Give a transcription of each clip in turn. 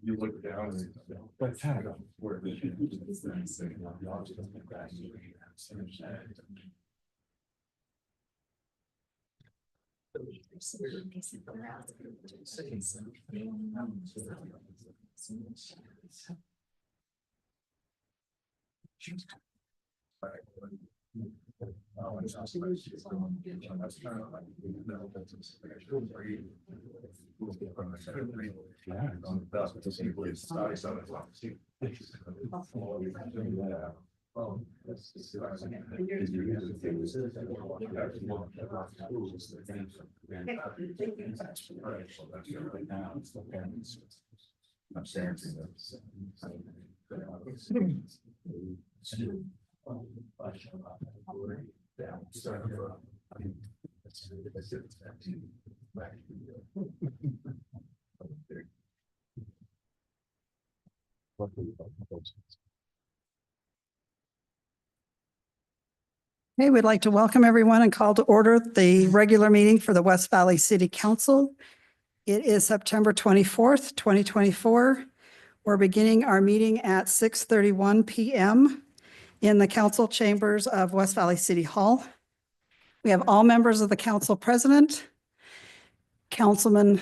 You look down and but kind of where the Okay, we'd like to welcome everyone and call to order the regular meeting for the West Valley City Council. It is September 24th, 2024. We're beginning our meeting at 6:31 p.m. in the council chambers of West Valley City Hall. We have all members of the council present: Councilman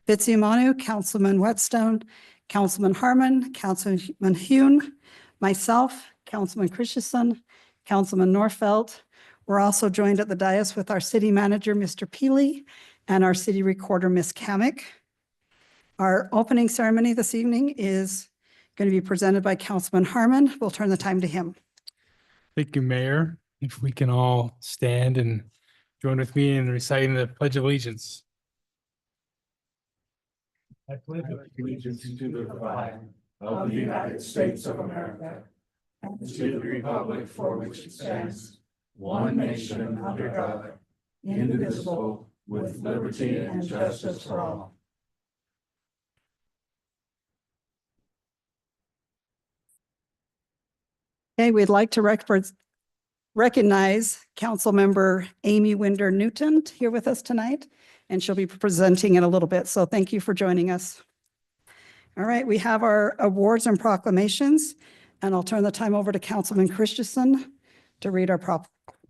Fitzsimonu, Councilman Whetstone, Councilman Harmon, Councilman Hune, myself, Councilman Christensen, Councilman Norfelt. We're also joined at the dais with our city manager, Mr. Peely, and our city recorder, Ms. Kamick. Our opening ceremony this evening is going to be presented by Councilman Harmon. We'll turn the time to him. Thank you, Mayor. If we can all stand and join with me in reciting the Pledge of Allegiance. I pledge allegiance to the flag of the United States of America and to the republic for which it stands, one nation under God, indivisible, with liberty and justice for all. Okay, we'd like to recognize Councilmember Amy Winder Newton here with us tonight, and she'll be presenting in a little bit. So thank you for joining us. All right, we have our awards and proclamations, and I'll turn the time over to Councilman Christensen to read our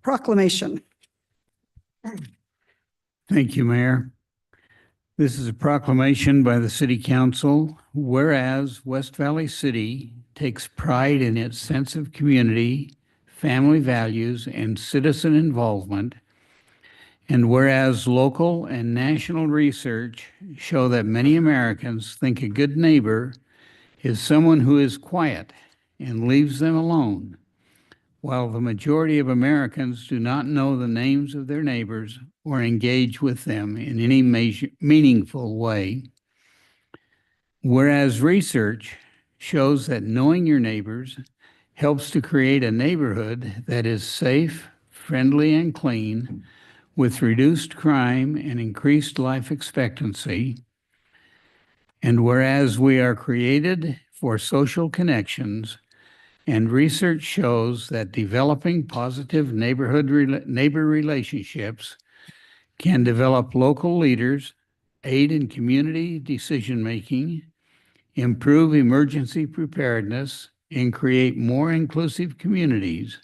proclamation. Thank you, Mayor. This is a proclamation by the City Council. Whereas West Valley City takes pride in its sense of community, family values, and citizen involvement, and whereas local and national research show that many Americans think a good neighbor is someone who is quiet and leaves them alone. While the majority of Americans do not know the names of their neighbors or engage with them in any meaningful way. Whereas research shows that knowing your neighbors helps to create a neighborhood that is safe, friendly, and clean, with reduced crime and increased life expectancy. And whereas we are created for social connections, and research shows that developing positive neighbor relationships can develop local leaders, aid in community decision-making, improve emergency preparedness, and create more inclusive communities.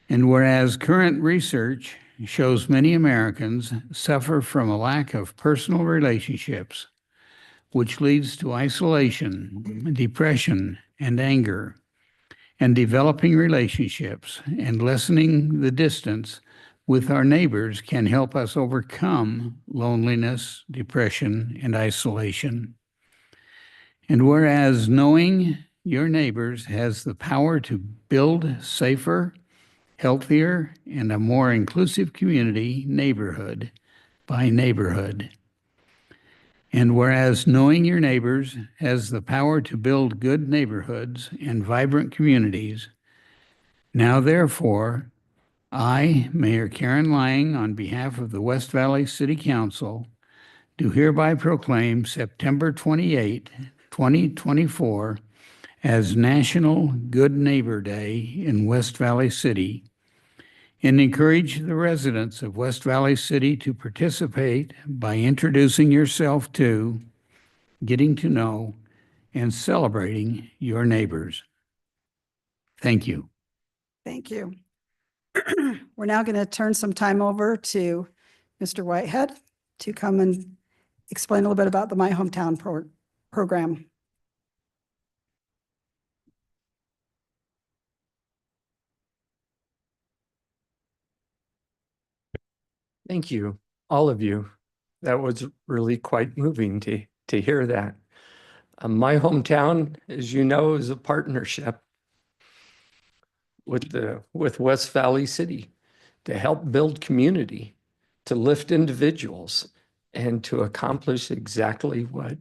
And whereas current research shows many Americans suffer from a lack of personal relationships, which leads to isolation, depression, and anger, and developing relationships and lessening the distance with our neighbors can help us overcome loneliness, depression, and isolation. And whereas knowing your neighbors has the power to build safer, healthier, and a more inclusive community neighborhood by neighborhood. And whereas knowing your neighbors has the power to build good neighborhoods and vibrant communities, now therefore, I, Mayor Karen Lang, on behalf of the West Valley City Council, do hereby proclaim September 28, 2024, as National Good Neighbor Day in West Valley City, and encourage the residents of West Valley City to participate by introducing yourself to, getting to know, and celebrating your neighbors. Thank you. Thank you. We're now going to turn some time over to Mr. Whitehead to come and explain a little bit about the My Hometown program. Thank you, all of you. That was really quite moving to hear that. My Hometown, as you know, is a partnership with West Valley City to help build community, to lift individuals, and to accomplish exactly what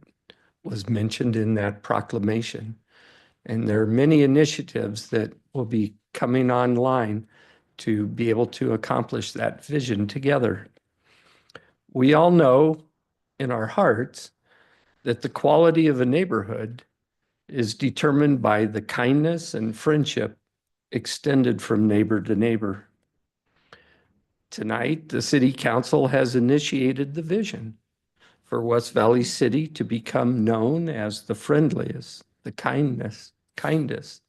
was mentioned in that proclamation. And there are many initiatives that will be coming online to be able to accomplish that vision together. We all know in our hearts that the quality of a neighborhood is determined by the kindness and friendship extended from neighbor to neighbor. Tonight, the City Council has initiated the vision for West Valley City to become known as the friendliest, the kindest,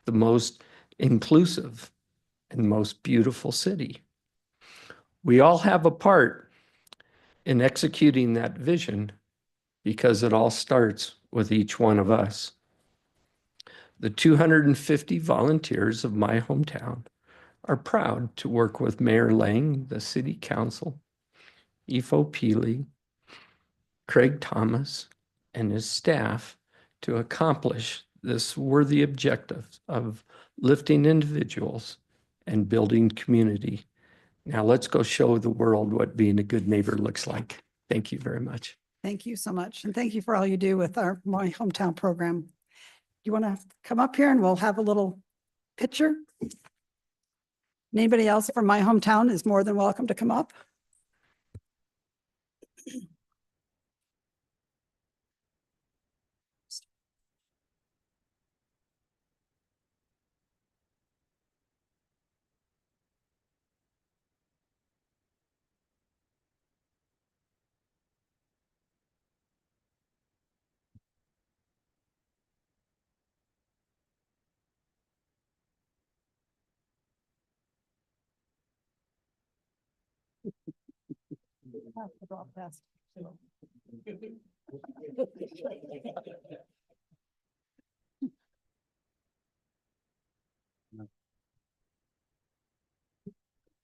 the most inclusive, and most beautiful city. We all have a part in executing that vision because it all starts with each one of us. The 250 volunteers of My Hometown are proud to work with Mayor Lang, the City Council, Ifo Peely, Craig Thomas, and his staff to accomplish this worthy objective of lifting individuals and building community. Now let's go show the world what being a good neighbor looks like. Thank you very much. Thank you so much. And thank you for all you do with our My Hometown program. You want to come up here and we'll have a little picture? Anybody else from My Hometown is more than welcome to come up.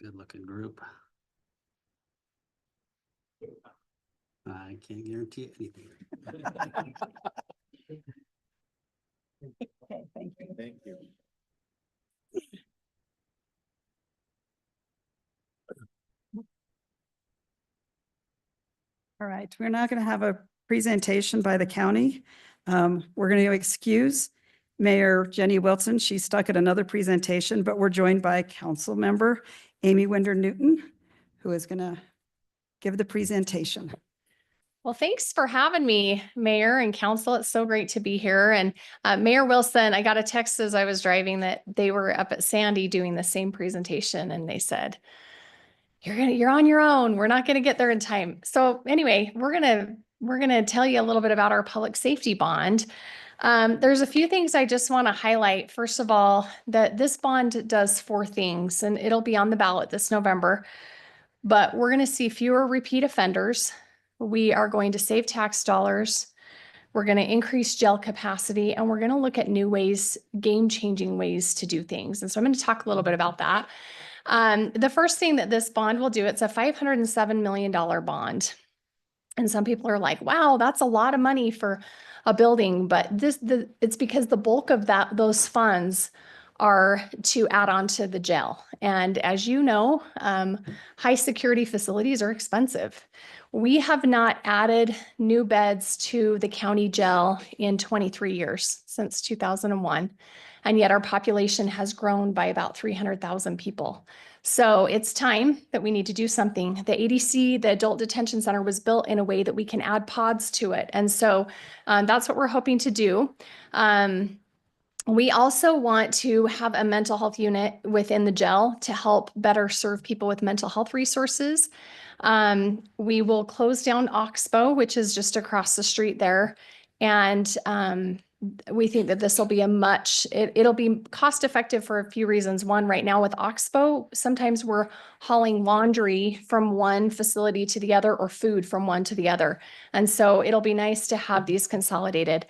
Good looking group. I can't guarantee anything. Thank you. All right, we're not going to have a presentation by the county. We're going to excuse Mayor Jenny Wilson. She's stuck at another presentation, but we're joined by Council Member Amy Winder Newton, who is going to give the presentation. Well, thanks for having me, Mayor and Council. It's so great to be here. And Mayor Wilson, I got a text as I was driving that they were up at Sandy doing the same presentation, and they said, "You're on your own. We're not gonna get there in time." So anyway, we're gonna tell you a little bit about our public safety bond. There's a few things I just want to highlight. First of all, that this bond does 4 things, and it'll be on the ballot this November. But we're going to see fewer repeat offenders. We are going to save tax dollars. We're going to increase jail capacity, and we're going to look at new ways, game-changing ways to do things. And so I'm going to talk a little bit about that. The first thing that this bond will do, it's a $507 million bond. And some people are like, wow, that's a lot of money for a building. But it's because the bulk of those funds are to add on to the jail. And as you know, high security facilities are expensive. We have not added new beds to the county jail in 23 years, since 2001. And yet our population has grown by about 300,000 people. So it's time that we need to do something. The ADC, the Adult Detention Center, was built in a way that we can add pods to it. And so that's what we're hoping to do. We also want to have a mental health unit within the jail to help better serve people with mental health resources. We will close down Oxbow, which is just across the street there. And we think that this will be it'll be cost effective for a few reasons. One, right now with Oxbow, sometimes we're hauling laundry from one facility to the other or food from one to the other. And so it'll be nice to have these consolidated.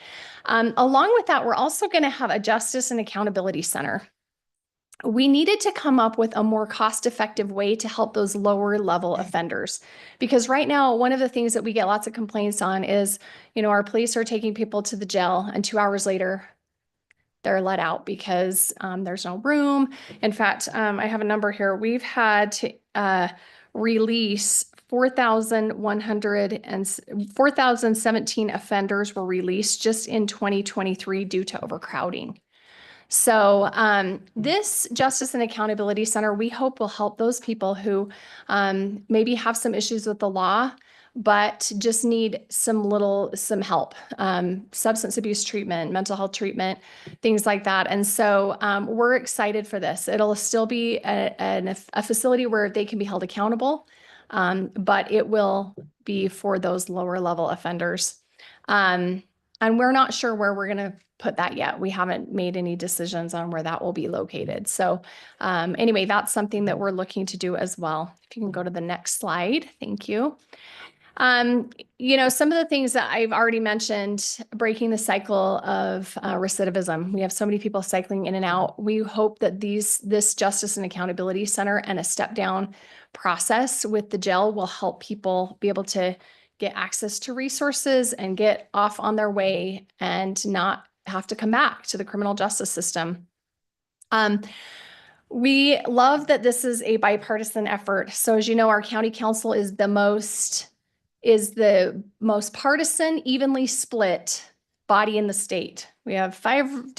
Along with that, we're also going to have a Justice and Accountability Center. We needed to come up with a more cost-effective way to help those lower level offenders. Because right now, one of the things that we get lots of complaints on is, our police are taking people to the jail and 2 hours later, they're let out because there's no room. In fact, I have a number here. We've had to release 4,017 offenders were released just in 2023 due to overcrowding. So this Justice and Accountability Center, we hope will help those people who maybe have some issues with the law, but just need some help, substance abuse treatment, mental health treatment, things like that. And so we're excited for this. It'll still be a facility where they can be held accountable, but it will be for those lower level offenders. And we're not sure where we're going to put that yet. We haven't made any decisions on where that will be located. So anyway, that's something that we're looking to do as well. If you can go to the next slide. Thank you. Some of the things that I've already mentioned, breaking the cycle of recidivism. We have so many people cycling in and out. We hope that this Justice and Accountability Center and a step down process with the jail will help people be able to get access to resources and get off on their way and not have to come back to the criminal justice system. We love that this is a bipartisan effort. So as you know, our county council is the most partisan, evenly split body in the state. We have 5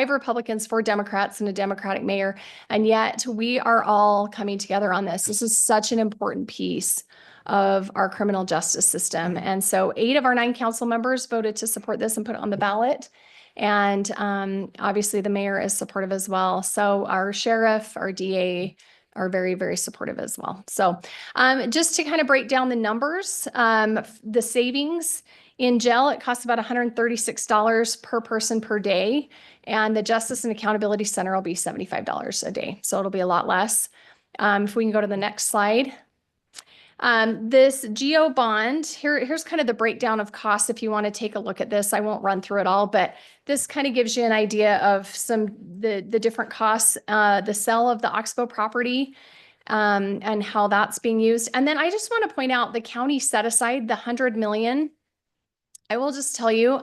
Republicans, 4 Democrats, and a Democratic mayor. And yet we are all coming together on this. This is such an important piece of our criminal justice system. And so 8 of our 9 council members voted to support this and put it on the ballot. And obviously the mayor is supportive as well. So our sheriff, our DA are very, very supportive as well. So just to kind of break down the numbers, the savings in jail, it costs about $136 per person per day. And the Justice and Accountability Center will be $75 a day. So it'll be a lot less. If we can go to the next slide. This GEO bond, here's kind of the breakdown of costs if you want to take a look at this. I won't run through it all, but this kind of gives you an idea of the different costs, the sale of the Oxbow property, and how that's being used. And then I just want to point out the county set aside the $100 million. I will just tell you,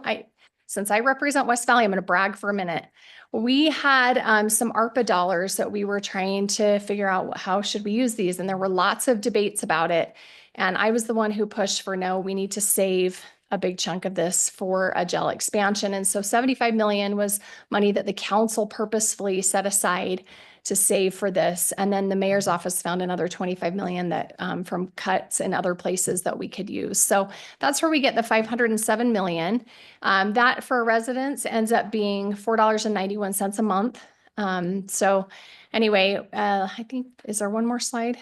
since I represent West Valley, I'm going to brag for a minute. we had some ARPA dollars that we were trying to figure out how should we use these, and there were lots of debates about it. And I was the one who pushed for no, we need to save a big chunk of this for a jail expansion. And so 75 million was money that the council purposefully set aside to save for this. And then the mayor's office found another 25 million that from cuts in other places that we could use. So that's where we get the 507 million. That for residents ends up being $4.91 a month. So anyway, I think, is there one more slide?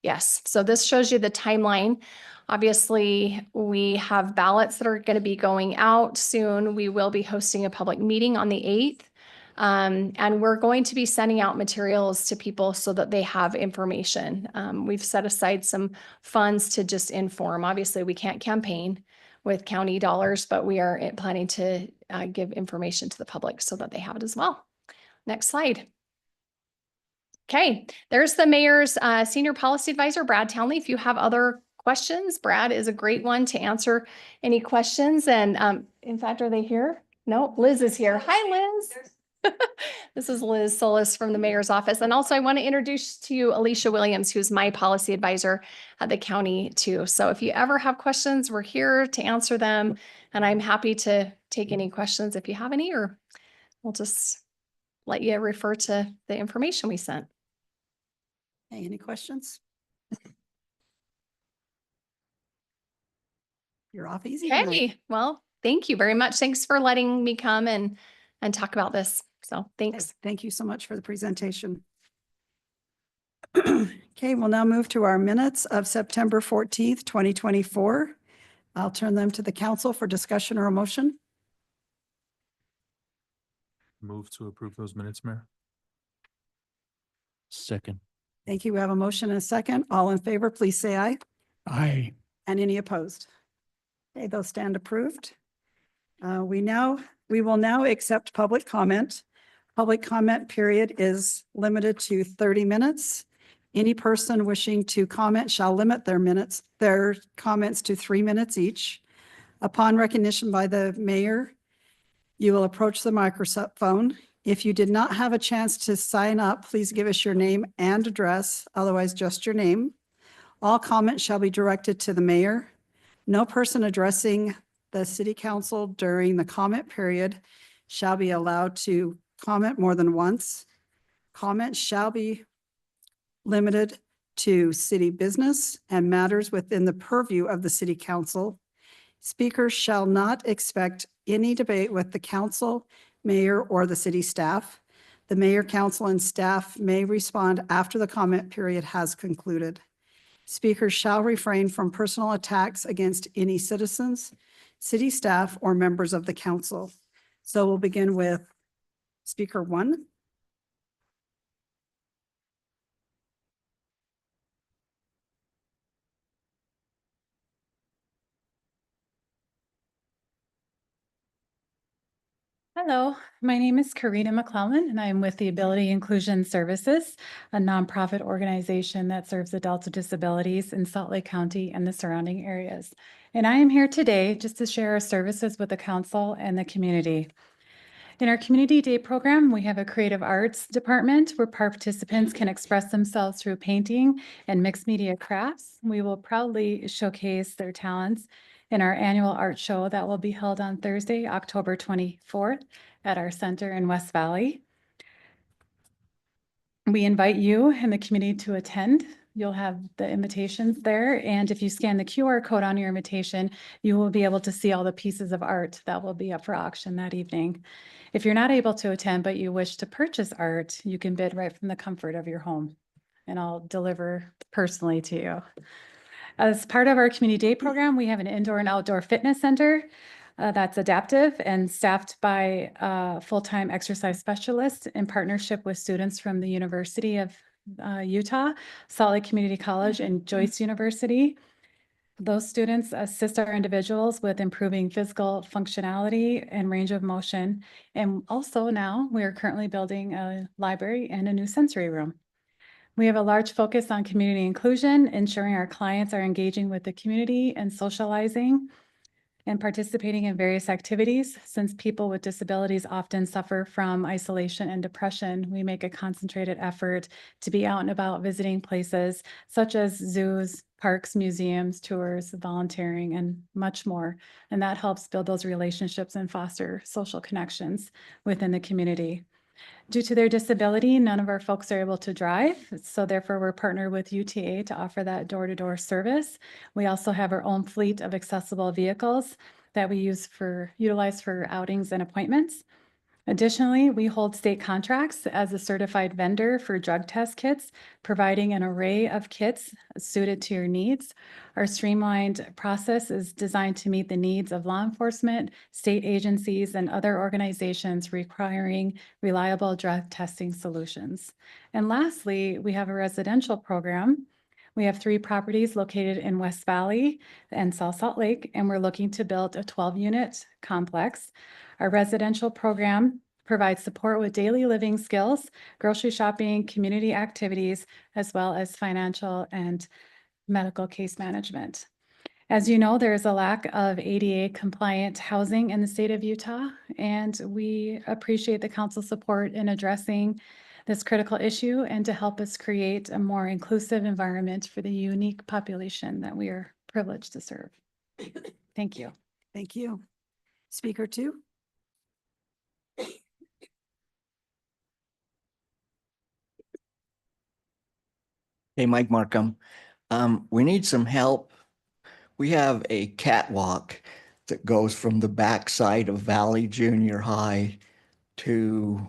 Yes, so this shows you the timeline. Obviously, we have ballots that are going to be going out soon. We will be hosting a public meeting on the 8th. And we're going to be sending out materials to people so that they have information. We've set aside some funds to just inform. Obviously, we can't campaign with county dollars, but we are planning to give information to the public so that they have it as well. Next slide. Okay, there's the mayor's senior policy advisor, Brad Townley. If you have other questions, Brad is a great one to answer any questions. And in fact, are they here? No, Liz is here. Hi, Liz. This is Liz Solis from the mayor's office. And also I want to introduce to you Alicia Williams, who's my policy advisor at the county too. So if you ever have questions, we're here to answer them. And I'm happy to take any questions if you have any, or we'll just let you refer to the information we sent. Hey, any questions? You're off easy tonight. Okay, well, thank you very much. Thanks for letting me come and talk about this. So Okay, thanks. thank you so much for the presentation. Okay, we'll now move to our minutes of September 14th, 2024. I'll turn them to the council for discussion or a motion. Move to approve those minutes, Mayor. Second. Thank you. We have a motion and a second. All in favor, please say aye. Aye. And any opposed? Okay, those stand approved. We will now accept public comment. Public comment period is limited to 30 minutes. Any person wishing to comment shall limit their comments to 3 minutes each. Upon recognition by the mayor, you will approach the microphone. If you did not have a chance to sign up, please give us your name and address, otherwise just your name. All comments shall be directed to the mayor. No person addressing the city council during the comment period shall be allowed to comment more than once. Comments shall be limited to city business and matters within the purview of the city council. Speakers shall not expect any debate with the council, mayor, or the city staff. The mayor, council, and staff may respond after the comment period has concluded. Speakers shall refrain from personal attacks against any citizens, city staff, or members of the council. So we'll begin with speaker 1. Hello, my name is Karina McClellan, and I'm with the Ability Inclusion Services, a nonprofit organization that serves adults with disabilities in Salt Lake County and the surrounding areas. And I am here today just to share our services with the council and the community. In our Community Day program, we have a creative arts department where participants can express themselves through painting and mixed media crafts. We will proudly showcase their talents in our annual art show that will be held on Thursday, October 24th at our center in West Valley. We invite you and the community to attend. You'll have the invitations there. And if you scan the QR code on your invitation, you will be able to see all the pieces of art that will be up for auction that evening. If you're not able to attend, but you wish to purchase art, you can bid right from the comfort of your home, and I'll deliver personally to you. As part of our Community Day program, we have an indoor and outdoor fitness center that's adaptive and staffed by a full-time exercise specialist in partnership with students from the University of Utah, Salt Lake Community College, and Joyce University. Those students assist our individuals with improving physical functionality and range of motion. And also now we are currently building a library and a new sensory room. We have a large focus on community inclusion, ensuring our clients are engaging with the community and socializing. and participating in various activities. Since people with disabilities often suffer from isolation and depression, we make a concentrated effort to be out and about visiting places such as zoos, parks, museums, tours, volunteering, and much more. And that helps build those relationships and foster social connections within the community. Due to their disability, none of our folks are able to drive. So therefore, we're partnered with UTA to offer that door-to-door service. We also have our own fleet of accessible vehicles that we utilize for outings and appointments. Additionally, we hold state contracts as a certified vendor for drug test kits, providing an array of kits suited to your needs. Our streamlined process is designed to meet the needs of law enforcement, state agencies, and other organizations requiring reliable drug testing solutions. And lastly, we have a residential program. We have 3 properties located in West Valley and South Salt Lake, and we're looking to build a 12-unit complex. Our residential program provides support with daily living skills, grocery shopping, community activities, as well as financial and medical case management. As you know, there is a lack of ADA compliant housing in the state of Utah, and we appreciate the council's support in addressing this critical issue and to help us create a more inclusive environment for the unique population that we are privileged to serve. Thank you. Thank you. Speaker 2. Hey, Mike Markham. We need some help. We have a catwalk that goes from the backside of Valley Junior High to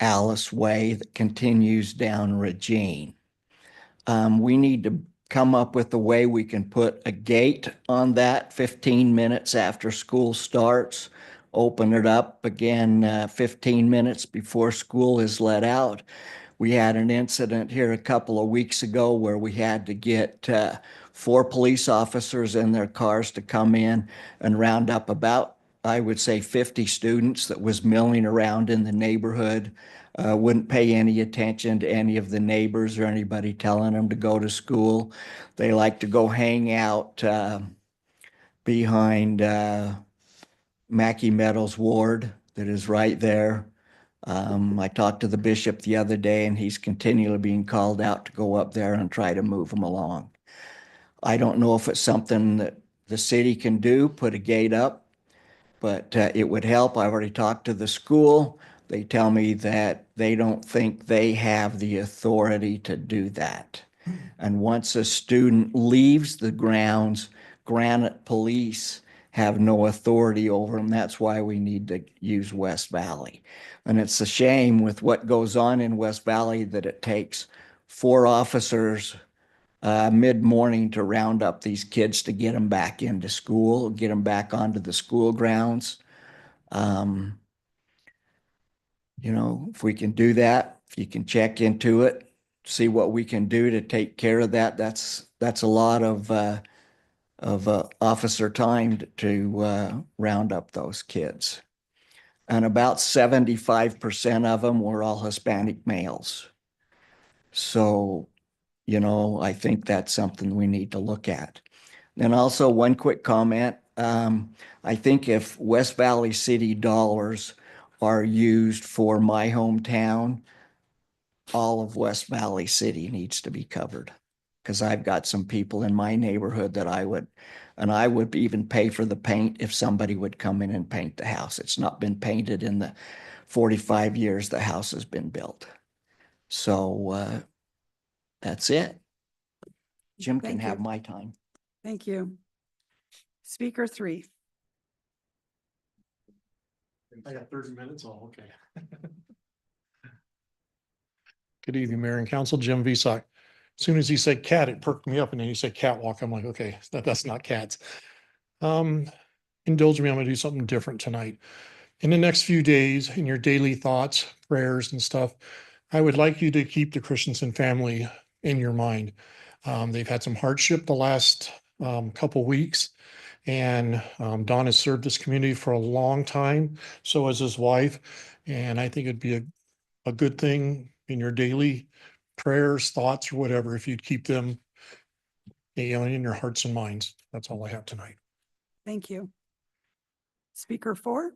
Alice Way that continues down Regine. We need to come up with a way we can put a gate on that 15 minutes after school starts, open it up again 15 minutes before school is let out. We had an incident here a couple of weeks ago where we had to get 4 police officers in their cars to come in and round up about, I would say, 50 students that was milling around in the neighborhood. Wouldn't pay any attention to any of the neighbors or anybody telling them to go to school. They like to go hang out behind Mackey Meadows Ward that is right there. I talked to the bishop the other day and he's continually being called out to go up there and try to move them along. I don't know if it's something that the city can do, put a gate up, but it would help. I've already talked to the school. They tell me that they don't think they have the authority to do that. And once a student leaves the grounds, Granite Police have no authority over them. That's why we need to use West Valley. And it's a shame with what goes on in West Valley that it takes 4 officers mid-morning to round up these kids to get them back into school, get them back onto the school grounds. You know, if we can do that, if you can check into it, see what we can do to take care of that, that's a lot of officer time to round up those kids. And about 75% of them were all Hispanic males. So, you know, I think that's something we need to look at. And also one quick comment. I think if West Valley City dollars are used for my hometown, all of West Valley City needs to be covered. Because I've got some people in my neighborhood that I would even pay for the paint if somebody would come in and paint the house. It's not been painted in the 45 years the house has been built. So that's it. Jim can Thank have you. my time. Thank you. Speaker 3. I got 30 minutes. Oh, okay. Good evening, Mayor and Council. Jim Visak. As soon as he said cat, it perked me up, and then he said catwalk. I'm like, okay, that's not cats. Indulge me, I'm gonna do something different tonight. In the next few days, in your daily thoughts, prayers and stuff, I would like you to keep the Christensen family in your mind. They've had some hardship the last couple weeks. And Don has served this community for a long time. So has his wife. And I think it'd be a good thing in your daily prayers, thoughts, or whatever, if you'd keep them, you know, in your hearts and minds. That's all I have tonight. Thank you. Speaker 4.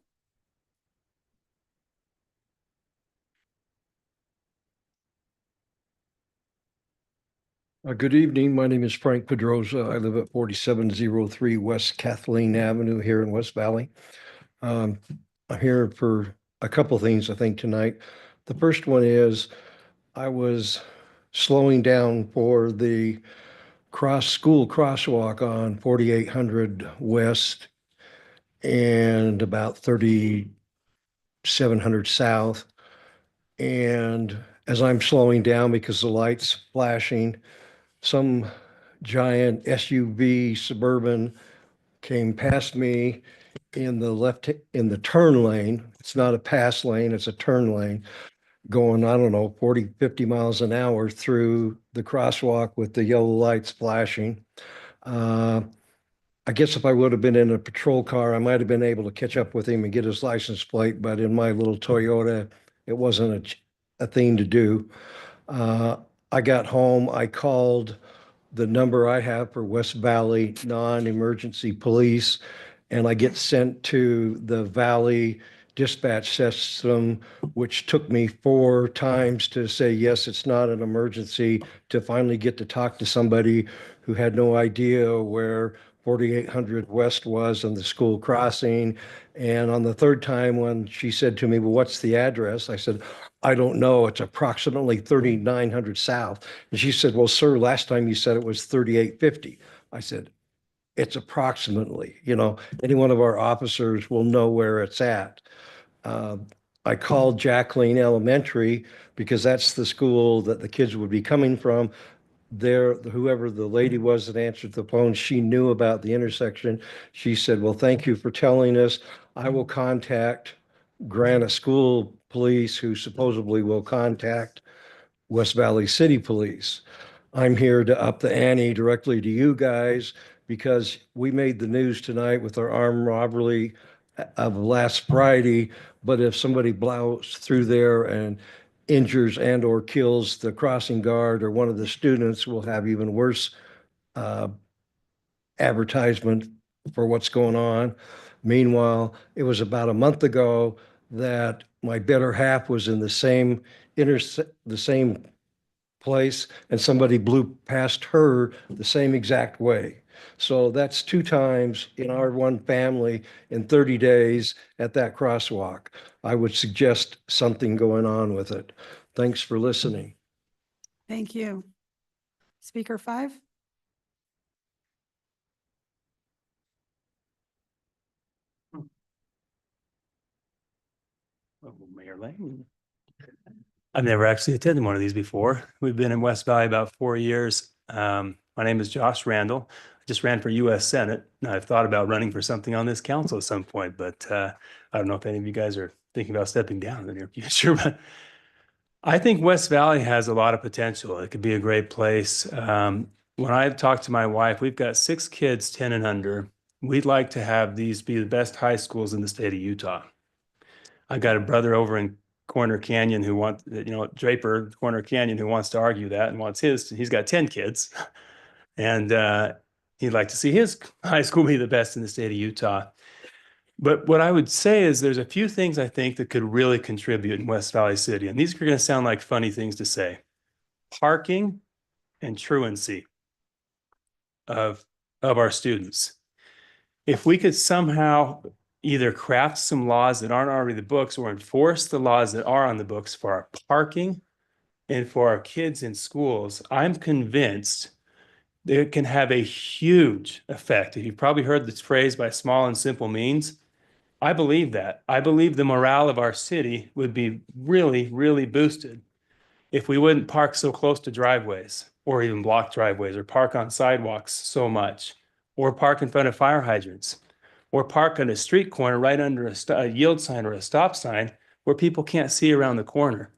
Good evening. My name is Frank Pedrosa. I live at 4703 West Kathleen Avenue here in West Valley. I'm here for a couple things, I think, tonight. The first one is I was slowing down for the school crosswalk on 4800 West and about 3700 South. And as I'm slowing down because the light's flashing, some giant SUV Suburban came past me in the turn lane. It's not a pass lane, it's a turn lane going, I don't know, 40, 50 miles an hour through the crosswalk with the yellow lights flashing. I guess if I would have been in a patrol car, I might have been able to catch up with him and get his license plate, but in my little Toyota, it wasn't a thing to do. I got home, I called the number I have for West Valley non-emergency police, and I get sent to the Valley dispatch system, which took me 4 times to say, yes, it's not an emergency, to finally get to talk to somebody who had no idea where 4800 West was and the school crossing. And on the 3rd time, when she said to me, well, what's the address? I said, I don't know. It's approximately 3900 South. And she said, well, sir, last time you said it was 3850. I said, it's approximately, any one of our officers will know where it's at. I called Jacqueline Elementary because that's the school that the kids would be coming from. There, whoever the lady was that answered the phone, she knew about the intersection. She said, well, thank you for telling us. I will contact Granite School Police, who supposedly will contact West Valley City Police. I'm here to up the ante directly to you guys because we made the news tonight with our armed robbery of last Friday. But if somebody blows through there and injures and or kills the crossing guard or one of the students, we'll have even worse advertisement for what's going on. Meanwhile, it was about a month ago that my better half was in the same place and somebody blew past her the same exact way. So that's 2 times in our one family in 30 days at that crosswalk. I would suggest something going on with it. Thanks for listening. Thank you. Speaker 5. Mayor Lane. I've never actually attended one of these before. We've been in West Valley about 4 years. My name is Josh Randall. I just ran for U.S. Senate. I've thought about running for something on this council at some point, but I don't know if any of you guys are thinking about stepping down in the near future. But I think West Valley has a lot of potential. It could be a great place. When I've talked to my wife, we've got 6 kids, 10 and under. We'd like to have these be the best high schools in the state of Utah. I've got a brother over in Corner Canyon who wants, Draper, Corner Canyon, who wants to argue that and wants he's got 10 kids. And he'd like to see his high school be the best in the state of Utah. But what I would say is there's a few things I think that could really contribute in West Valley City. And these are going to sound like funny things to say. Parking and truancy of our students. If we could somehow either craft some laws that aren't already the books or enforce the laws that are on the books for our parking and for our kids in schools, I'm convinced that it can have a huge effect. You've probably heard this phrase, by small and simple means. I believe that. I believe the morale of our city would be really, really boosted if we wouldn't park so close to driveways or even block driveways or park on sidewalks so much or park in front of fire hydrants or park on a street corner right under a yield sign or a stop sign where people can't see around the corner.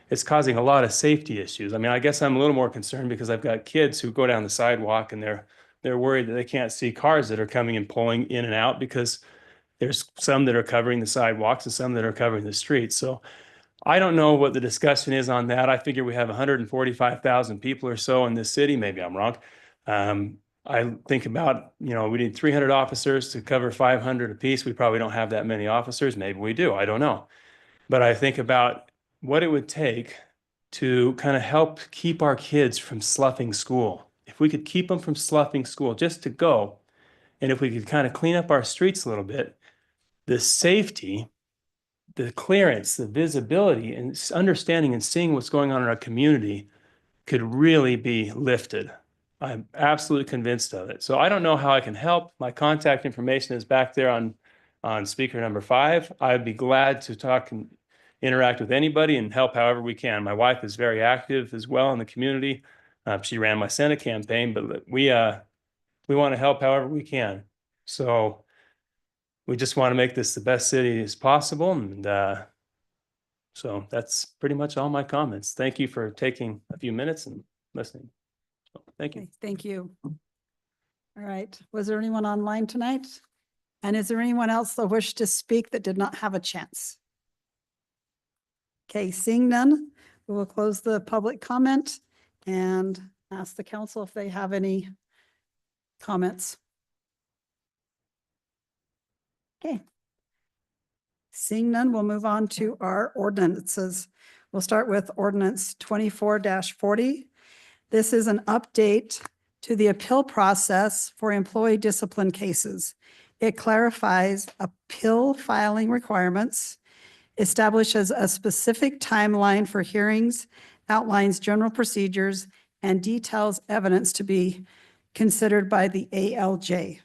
It's causing a lot of safety issues. I mean, I guess I'm a little more concerned because I've got kids who go down the sidewalk and they're worried that they can't see cars that are coming and pulling in and out because there's some that are covering the sidewalks and some that are covering the streets. So I don't know what the discussion is on that. I figure we have 145,000 people or so in this city. Maybe I'm wrong. I think about, we need 300 officers to cover 500 apiece. We probably don't have that many officers. Maybe we do. I don't know. But I think about what it would take to kind of help keep our kids from sloughing school. If we could keep them from sloughing school just to go, and if we could kind of clean up our streets a little bit, the safety, the clearance, the visibility, and understanding and seeing what's going on in our community could really be lifted. I'm absolutely convinced of it. So I don't know how I can help. My contact information is back there on speaker number 5. I'd be glad to talk and interact with anybody and help however we can. My wife is very active as well in the community. She ran my Senate campaign, but we want to help however we can. So we just want to make this the best city as possible. And so that's pretty much all my comments. Thank you for taking a few minutes and listening. So, thank you. Okay, thank you. All right. Was there anyone online tonight? And is there anyone else that wished to speak that did not have a chance? Okay, seeing none, we will close the public comment and ask the council if they have any comments. Okay. Seeing none, we'll move on to our ordinances. We'll start with ordinance 24-40. This is an update to the appeal process for employee discipline cases. It clarifies appeal filing requirements, establishes a specific timeline for hearings, outlines general procedures, and details evidence to be considered by the ALJ.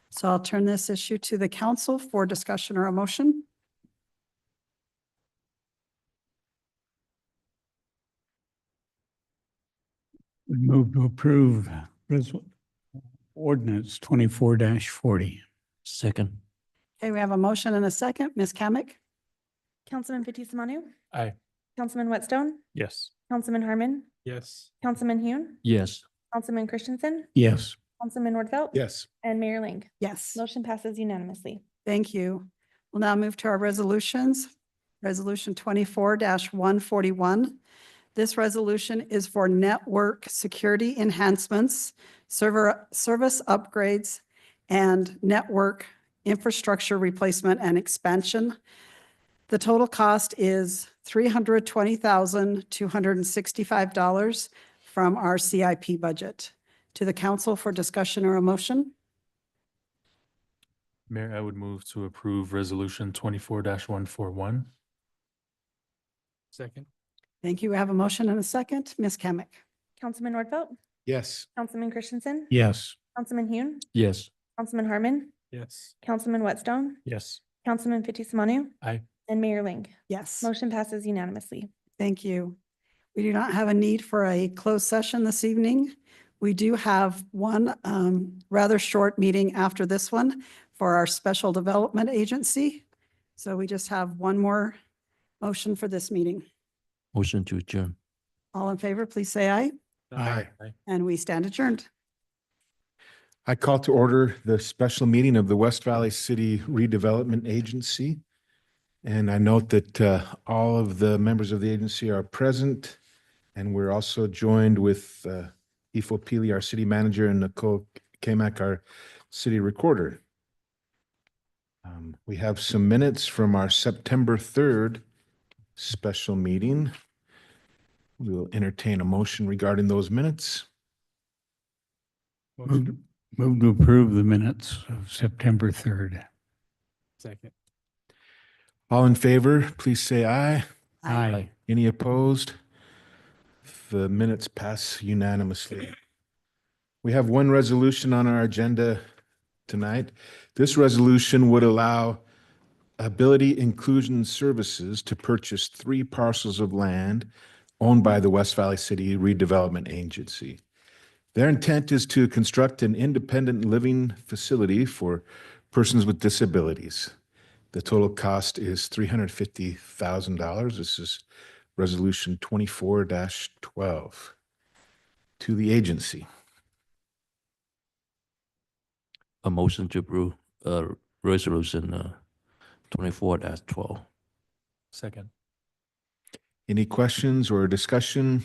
So I'll turn this issue to the council for discussion or a motion. Move to approve ordinance 24-40. Second. Okay, we have a motion and a second. Ms. Kamic? Councilman Fitzie Umanu. Aye. Councilman Whitstone. Yes. Councilman Harmon. Yes. Councilman Hune. Yes. Councilman Christensen. Yes. Councilman Nordfelt. Yes. And Mayor Ling. Yes. Motion passes unanimously. Thank you. We'll now move to our resolutions. Resolution 24-141. This resolution is for network security enhancements, service upgrades, and network infrastructure replacement and expansion. The total cost is $320,265 from our CIP budget. To the council for discussion or a motion. Mayor, I would move to approve resolution 24-141. Second. Thank you. We have a motion and a second. Ms. Kamic? Councilman Nordfelt. Yes. Councilman Christensen. Yes. Councilman Hune. Yes. Councilman Harmon. Yes. Councilman Whitstone. Yes. Councilman Fitzie Umanu. Aye. And Mayor Ling. Yes. Motion passes unanimously. Thank you. We do not have a need for a closed session this evening. We do have one rather short meeting after this one for our special development agency. So we just have one more motion for this meeting. Motion to adjourn. All in favor, please say aye. Aye. And we stand adjourned. I call to order the special meeting of the West Valley City Redevelopment Agency. And I note that all of the members of the agency are present. And we're also joined with Ifo Pili, our city manager, and Nicole Kamak, our city recorder. We have some minutes from our September 3rd special meeting. We will entertain a motion regarding those minutes. Move to approve the minutes of September 3rd. Second. All in favor, please say aye. Aye. Any opposed? The minutes pass unanimously. We have one resolution on our agenda tonight. This resolution would allow Ability Inclusion Services to purchase 3 parcels of land owned by the West Valley City Redevelopment Agency. Their intent is to construct an independent living facility for persons with disabilities. The total cost is $350,000. This is Resolution 24-12 to the agency. A motion to approve resolution 24-12. Second. Any questions or discussion?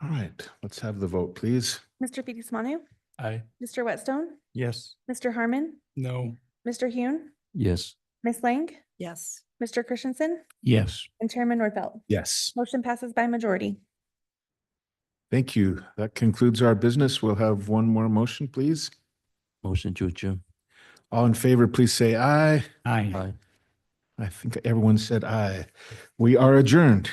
All right, let's have the vote, please. Mr. Fittipaldi, Aye. Mr. Whetstone, Yes. Mr. Harmon, No. Mr. Hune, Yes. Ms. Lang, Yes. Mr. Christensen, Yes. and Chairman Nordfeld. Yes, Motion passes by majority. thank you. That concludes our business. We'll have one more motion, please. Motion to adjourn. All in favor, please say aye. Aye. Aye. I think everyone said aye. We are adjourned.